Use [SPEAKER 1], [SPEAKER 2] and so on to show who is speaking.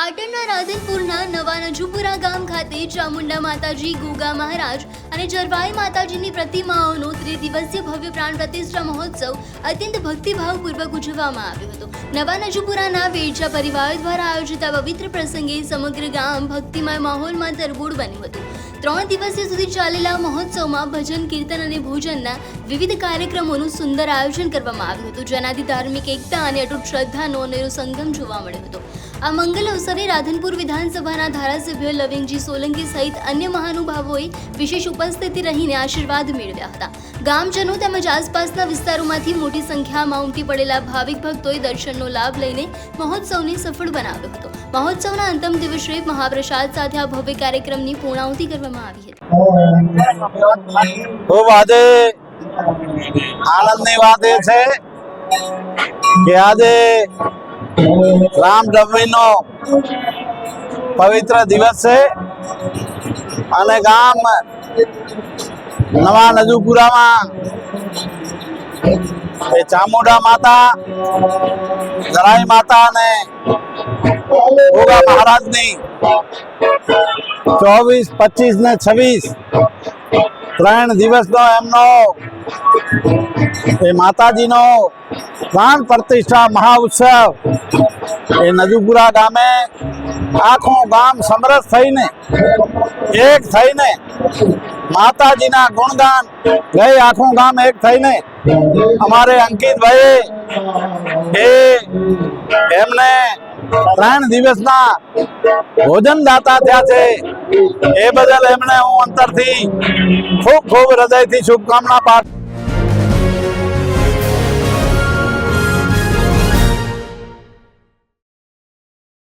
[SPEAKER 1] પાટણના રાધનપુરના નવા નજુપુરા ગામ ખાતે ચામુંડા માતાજી, ગોગા મહારાજ અને જરવાઈ માતાજીની પ્રતિમાઓનો ત્રિદિવસીય ભવ્ય પ્રાણ પ્રતિષ્ઠા મહોત્સવ અત્યંત ભક્તિભાવપૂર્વક ઉજવવામાં આવ્યો હતો। નવા નજુપુરાના વેરજા પરિવાર દ્વારા આયોજિત આ પવિત્ર પ્રસંગે સમગ્ર ગામ ભક્તિમય માહોલમાં તરબોળ બન્યું હતું। 3 દિવસીય સુધી ચાલેલા મહોત્સવમાં ભજન, કીર્તન અને ભોજનના વિવિધ કાર્યક્રમોનું સુંદર આયોજન કરવામાં આવ્યું હતું, જેનાથી ધાર્મિક એકતા અને અતૂટ શ્રદ્ધાનો અનેરો સંગમ જોવા મળ્યો હતો। આ મંગલ અવસરે રાધનપુર વિધાનસભાના ધારાસભ્ય લવિંગજી સોલંકી સહિત અન્ય મહાનુભાવોએ વિશેષ ઉપસ્થિતિ રહીને આશીર્વાદ મેળવ્યા હતા। ગામજનો તેમજ આસપાસના વિસ્તારોમાંથી મોટી સંખ્યામાં ઉમટી પડેલા ભાવિક ભક્તોએ દર્શનનો લાભ લઈને મહોત્સવને સફળ બનાવ્યો હતો। મહોત્સવના અંતિમ દિવસે મહાપ્રસાદ સાથે આ ભવ્ય કાર્યક્રમની પૂર્ણાહુતિ કરવામાં આવી હતી।
[SPEAKER 2] ખૂબ આજે આનંદની વાત એ છે કે આજે રામનવમીનો પવિત્ર દિવસ છે અને ગામ નવા નજુપુરામાં એ ચામુંડા માતા, જરાઈ માતા અને ગોગા મહારાજની 24, 25 ને 26 3 દિવસનો એમનો એ માતાજીનો પ્રાણ પ્રતિષ્ઠા મહાઉત્સવ એ નજુપુરા ગામે આખું ગામ સમરસ થઈને એક થઈને માતાજીના ગુણગાન ગઈ આખું ગામ એક થઈને અમારે અંકિતભાઈ એ એમને 3 દિવસના ભોજન દાતા થયા છે એ બદલ એમને હું અંતરથી ખૂબ ખૂબ હૃદયથી શુભકામના પાઠવું।